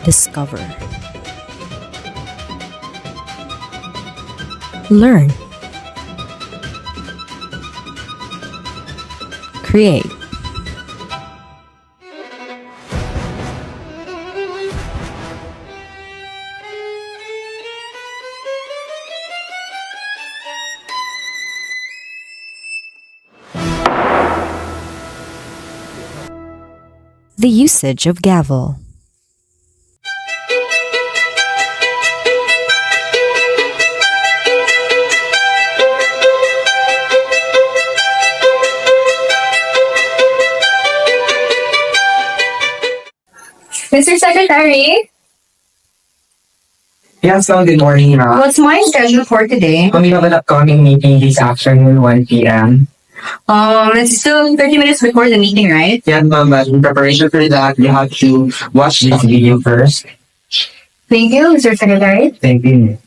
Discover. Learn. Create. The usage of Gavel. Mr. Secretary, Yes, so good morning. what's my schedule for today? We have an upcoming meeting this afternoon, 1 p.m. It's still 30 minutes before the meeting, right? Yeah, but in preparation for that, you have to watch this video first. Thank you, Mr. Secretary. Thank you.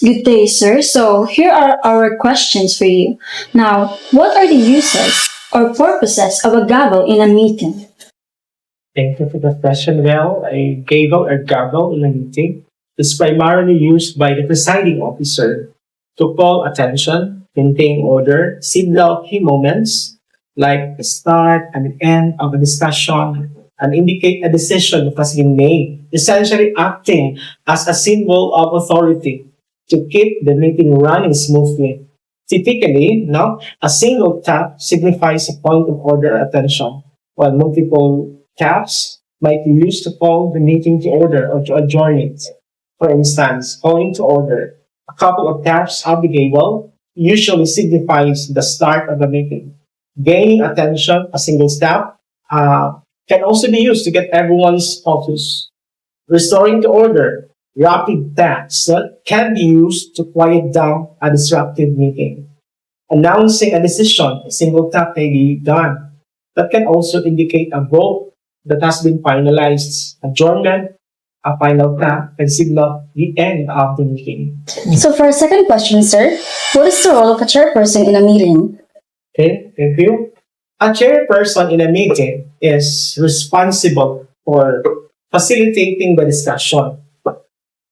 Good day, sir. So here are our questions for you. Now, what are the uses or purposes of a gavel in a meeting? Thank you for the question. Well, a gavel in a meeting is primarily used by the presiding officer to call attention, maintain order, signal key moments like the start and the end of a discussion, and indicate a decision that has been made, essentially acting as a symbol of authority to keep the meeting running smoothly. Typically, a single tap signifies a point of order or attention, while multiple taps might be used to call the meeting to order or to adjourn it. For instance, calling to order. A couple of taps of the gavel usually signifies the start of the meeting. Gaining attention, a single tap, can also be used to get everyone's focus. Restoring to order, rapid taps can be used to quiet down a disrupted meeting. Announcing a decision, a single tap may be done. That can also indicate a vote that has been finalized. Adjournment, a final tap, can signal the end of the meeting. So for our second question, sir, what is the role of a chairperson in a meeting? Okay, thank you. A chairperson in a meeting is responsible for facilitating the discussion,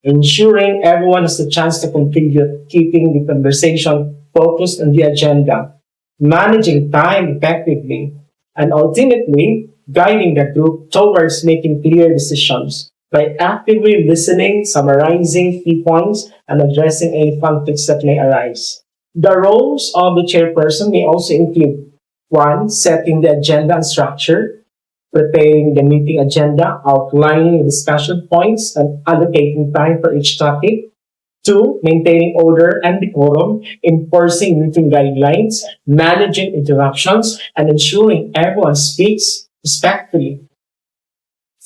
ensuring everyone has the chance to contribute, keeping the conversation focused on the agenda, managing time effectively, and ultimately guiding the group towards making clear decisions by actively listening, summarizing key points, and addressing any conflicts that may arise. The roles of the chairperson may also include 1. Setting the agenda and structure, preparing the meeting agenda, outlining the discussion points, and allocating time for each topic. 2. Maintaining order and decorum, enforcing meeting guidelines, managing interruptions, and ensuring everyone speaks respectfully.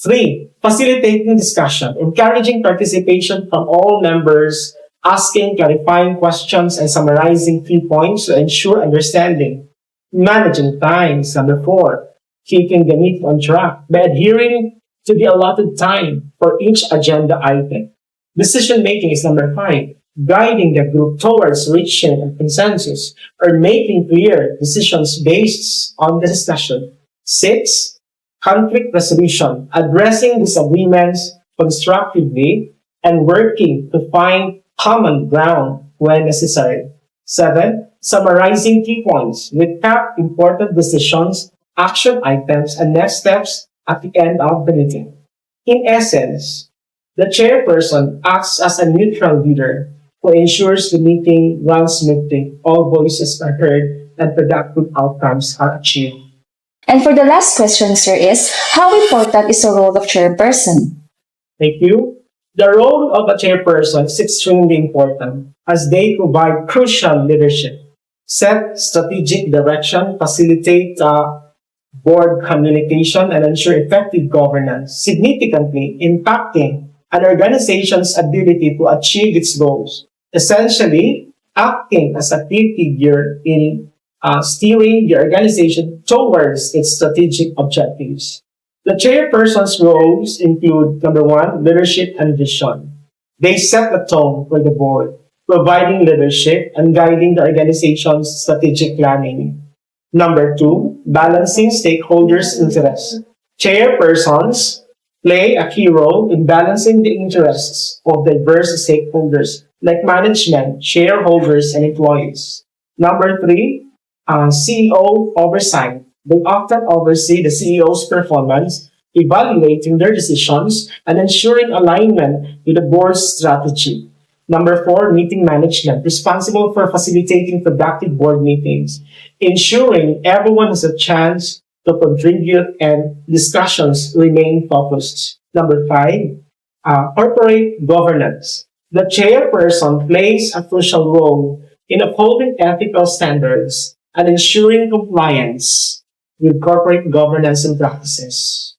3. Facilitating discussion, encouraging participation from all members, asking clarifying questions, and summarizing key points to ensure understanding. Managing times. Number 4. Keeping the meeting on track by adhering to the allotted time for each agenda item. Decision making is number 5. Guiding the group towards reaching a consensus or making clear decisions based on the discussion. 6. Conflict resolution, addressing disagreements constructively and working to find common ground when necessary. 7. Summarizing key points, recap important decisions, action items, and next steps at the end of the meeting. In essence, the chairperson acts as a neutral leader who ensures the meeting runs smoothly, all voices are heard, and productive outcomes are achieved. And for the last question, sir, is how important is the role of chairperson? Thank you. The role of a chairperson is extremely important as they provide crucial leadership, set strategic direction, facilitate board communication, and ensure effective governance, significantly impacting an organization's ability to achieve its goals, essentially acting as a key figure in steering the organization towards its strategic objectives. The chairperson's roles include, number 1, leadership and vision. They set the tone for the board, providing leadership and guiding the organization's strategic planning. Number 2, balancing stakeholders' interests. Chairpersons play a key role in balancing the interests of diverse stakeholders like management, shareholders, and employees. Number three, CEO oversight. They often oversee the CEO's performance, evaluating their decisions, and ensuring alignment with the board's strategy. Number four, meeting management, responsible for facilitating productive board meetings, ensuring everyone has a chance to contribute and discussions remain focused. Number five, corporate governance. The chairperson plays a crucial role in upholding ethical standards and ensuring compliance with corporate governance and practices.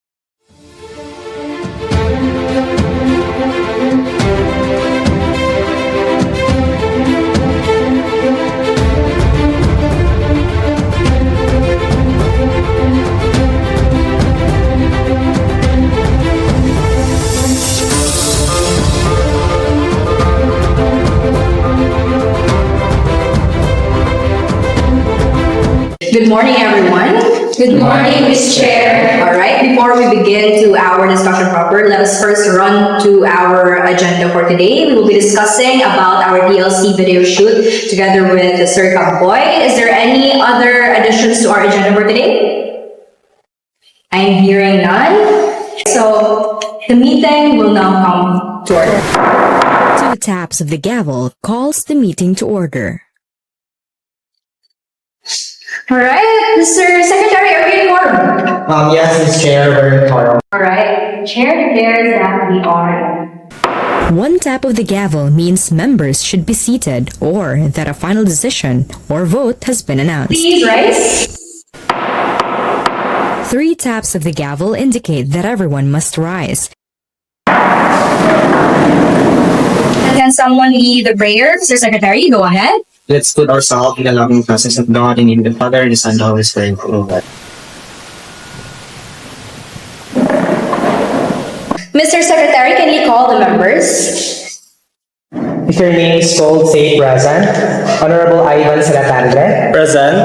Good morning, everyone. Good morning, Ms. Chair. All right, before we begin to our discussion proper, let us first run to our agenda for today. We will be discussing about our DLC video shoot together with Sir Boy. Is there any other additions to our agenda for today? I'm hearing none. So the meeting will now come to order. 2 taps of the gavel calls the meeting to order. All right, Mr. Secretary, are we in quorum? Yes, Ms. Chair, we're in quorum. All right, Chair declares that we are. 1 tap of the gavel means members should be seated or that a final decision or vote has been announced. Please rise. 3 taps of the gavel indicate that everyone must rise. Can someone lead the prayer? Mr. Secretary, go ahead. Let's put ourselves in the loving presence of God, in the name of the Father, the Son, and the Holy Spirit. Amen. Mr. Secretary, can you call the members? If your name is called, say present. Honorable Ivan Salatandre. Present.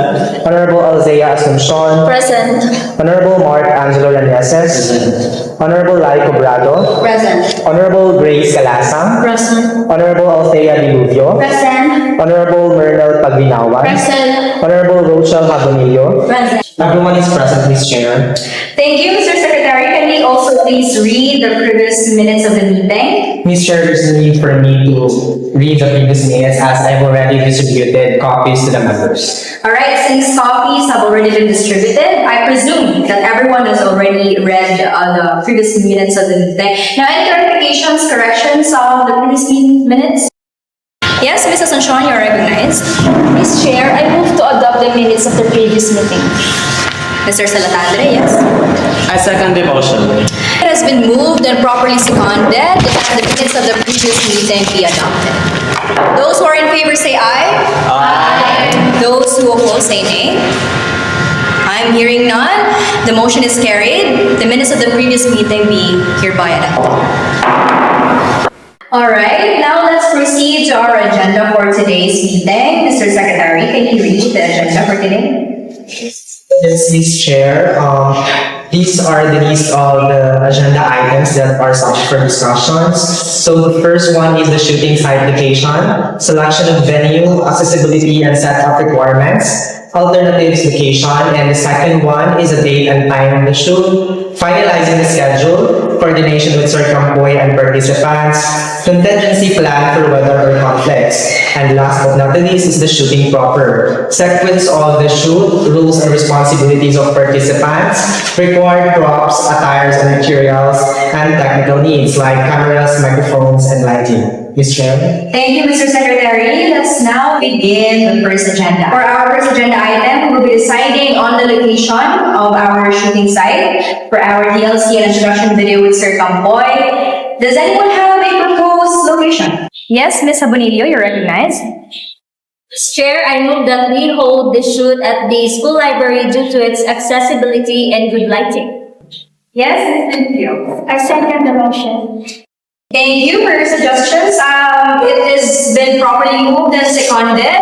Honorable Althea Asuncion. Present. Honorable Mark Angelo Ranieses. Honorable Lai Cobrado. Present. Honorable Grace Calasang. Present. Honorable Althea Deluvio. Present. Honorable Myhrr Palginawan. Present. Honorable Rochelle Habonillo. Present. Everyone is present, Ms. Chair. Thank you, Mr. Secretary. Can we also please read the previous minutes of the meeting? Ms. Chair, there's no need for me to read the previous minutes as I've already distributed copies to the members. All right, since copies have already been distributed, I presume that everyone has already read the previous minutes of the meeting. Now, any clarifications, corrections of the previous minutes? Yes, Ms. Asuncion, you're recognized. Ms. Chair, I move to adopt the minutes of the previous meeting. Mr. Salatandre, yes. I second the motion. It has been moved and properly seconded that the minutes of the previous meeting be adopted. Those who are in favor say aye. Aye. Those who oppose say nay. I'm hearing none. The motion is carried. The minutes of the previous meeting be hereby adopted. All right, now let's proceed to our agenda for today's meeting. Mr. Secretary, can you read the agenda for today? Yes, Ms. Chair. These are the list of the agenda items that are subject for discussions. So the first one is the shooting site location, selection of venue, accessibility and setup requirements, alternatives location, and the second one is the date and time of the shoot, finalizing the schedule, coordination with circumpoy and participants, contingency plan for weather or conflicts, and last but not the least is the shooting proper. Sequence of the shoot, rules and responsibilities of participants, required props, attires and materials, and technical needs like cameras, microphones, and lighting. Ms. Chair. Thank you, Mr. Secretary. Let's now begin the first agenda. For our first agenda item, we will be deciding on the location of our shooting site for our DLC and introduction video with Sir Boy. Does anyone have a proposed location? Yes, Ms. Habonillo, you're recognized. Chair, I move that we hold the shoot at the school library due to its accessibility and good lighting. Yes, Ms. Deluvio. I second the motion. Thank you for your suggestions. It has been properly moved and seconded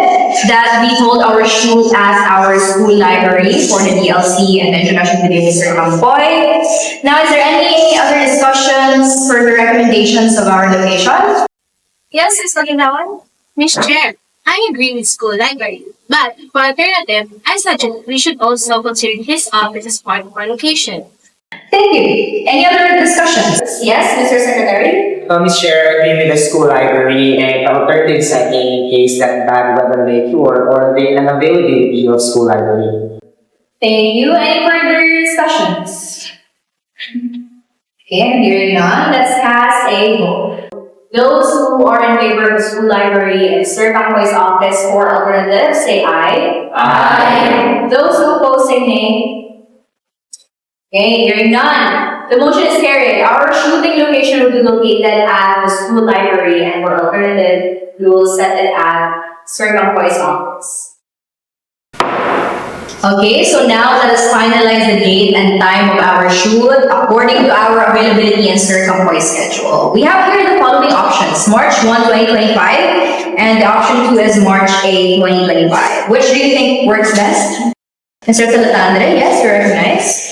that we hold our shoot as our school library for the DLC and the introduction video with Mr. Campoy. Now, is there any other discussions for the recommendations of our location? Yes, Ms. Palginawan. Miss Chair, I agree with school library. But for alternative, I suggest we should also consider his office as part of our location. Thank you. Any other discussions? Yes, Mr. Secretary? Ms. Chair, agree with the school library and alternative setting in case that bad weather may occur or the unavailability of school library. Thank you. Any further discussions? Okay, I'm hearing none. Let's cast a vote. Those who are in favor of the school library and Sir Campoy's office for alternatives, say aye. Aye. Those who oppose, say nay. Okay, hearing none. The motion is carried. Our shooting location will be located at the school library, and for alternative, we will set it at Sir Campoy's office. Okay, so now let us finalize the date and time of our shoot according to our availability and Sir Campoy's schedule. We have here the following options: March 1, 2025, and the option 2 is March 8, 2025. Which do you think works best? Mr. Salatandre, yes, you're recognized.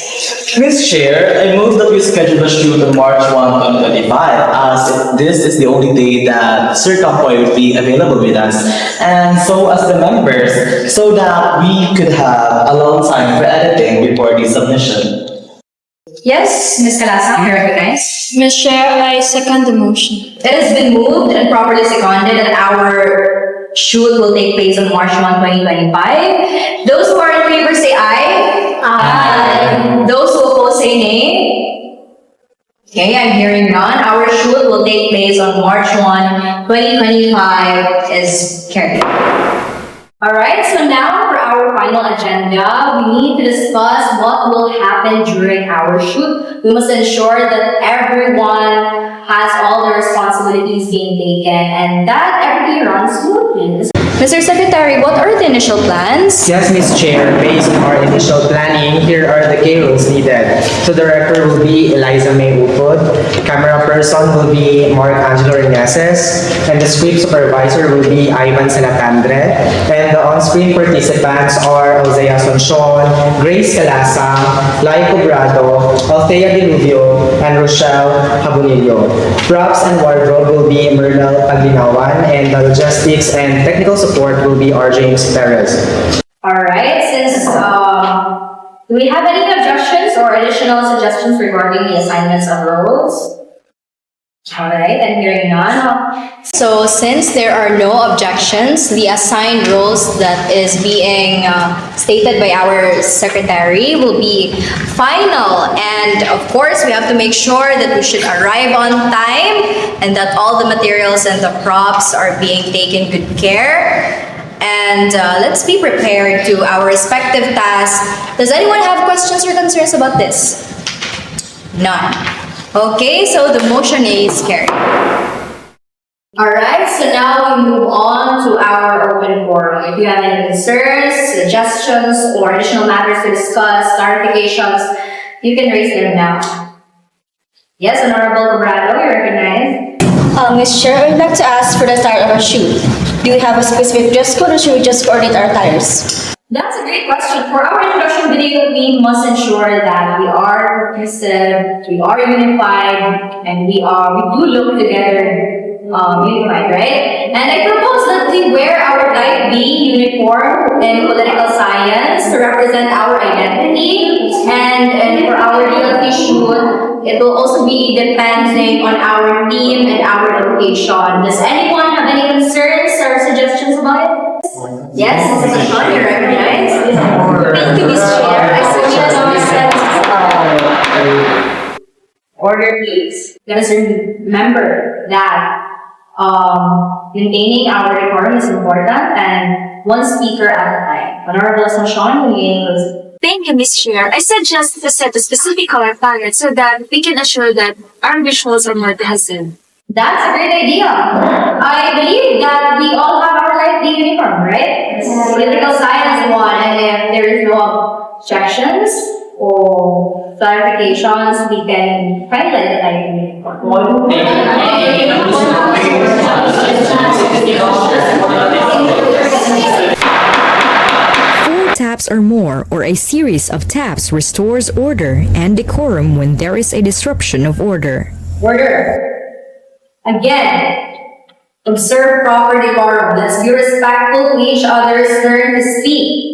Ms. Chair, I move that we schedule the shoot on March 1, 2025 as this is the only day that Sir Campoy will be available with us and so as the members so that we could have a long time for editing before the submission. Yes, Ms. Elaiza, you're recognized. Ms. Chair, I second the motion. It has been moved and properly seconded that our shoot will take place on March 1, 2025. Those who are in favor say aye. Aye. Those who oppose say nay. Okay, I'm hearing none. Our shoot will take place on March 1, 2025 is carried. Alright, so now for our final agenda, we need to discuss what will happen during our shoot. We must ensure that everyone has all the responsibilities being taken and that everything runs smoothly. Mr. Secretary, what are the initial plans? Yes, Ms. Chair, based on our initial planning, here are the key roles needed. So the director will be Elaiza Opod, camera person will be Mark Angelo Reneses, and the script supervisor will be Ivan Salatandre, and the on-screen participants are Althea Grace Calasang, Lai Cobrado, Althea Deluvio, and Rochelle Habonillo. Props and wardrobe will be Myhrr Palginawan, and the logistics and technical support will be our James Terez. Alright, since do we have any objections or additional suggestions regarding the assignments of roles? Alright, I'm hearing none. So since there are no objections, the assigned roles that is being stated by our secretary will be final. And of course, we have to make sure that we should arrive on time and that all the materials and the props are being taken good care. And let's be prepared to our respective tasks. Does anyone have questions or concerns about this? None. Okay, so the motion is carried. Alright, so now we move on to our open forum. If you have any concerns, suggestions, or additional matters to discuss, clarifications, you can raise them now. Yes, Honorable Cobrado, you're recognized. Ms. Chair, I would like to ask for the start of our shoot. Do we have a specific dress code or should we just coordinate our attires? That's a great question. For our introduction video, we must ensure that we are cohesive, we are unified, and we do look together unified, right? And I propose that we wear our Type B uniform in political science to represent our identity. And for our DLT shoot, it will also be depending on our theme and our location. Does anyone have any concerns or suggestions about it? Yes, Mr. Sean, you're recognized. Thank you, Ms. Chair. I suggest order, please. Let us remember that maintaining our decorum is important and one speaker at a time. Honorable Sean, Thank you, Ms. Chair. I suggest to set a specific color palette so that we can assure that our visuals are more cohesive. that's a great idea. I believe that we all have our light blue uniform, right? Political science one, and if there is no objections or clarifications, we can finalize the item. Four taps or more, or a series of taps, restores order and decorum when there is a disruption of order. Order. Again, observe proper decorum. Let's be respectful to each other's turn to speak.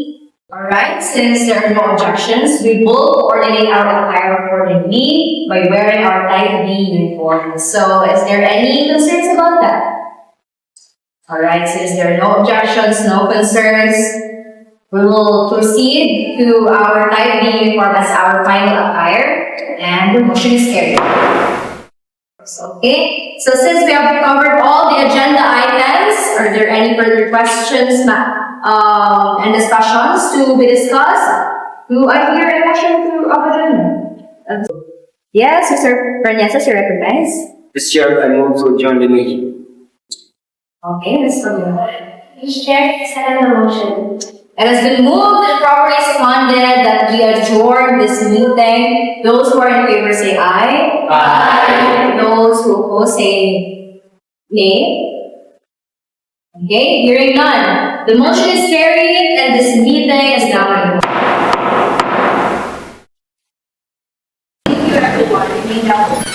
Alright, since there are no objections, we will coordinate our attire accordingly by wearing our type B uniform. So, is there any concerns about that? Alright, since there are no objections, no concerns, we will proceed to our type B uniform as our final attire, and the motion is carried. Okay, so since we have covered all the agenda items, are there any further questions and discussions to be discussed? Do I hear a motion to agenda? Yes, Mr. Perniesas, you recognize? Mr. Chair, I move to adjourn the meeting. Okay, Mr. Luna. Mr. Chair, second the motion. It has been moved and properly seconded that we adjourn this meeting. Those who are in favor say aye. Aye. Those who oppose say nay. Okay, hearing none. The motion is carried and this meeting is now adjourned. Thank you everyone.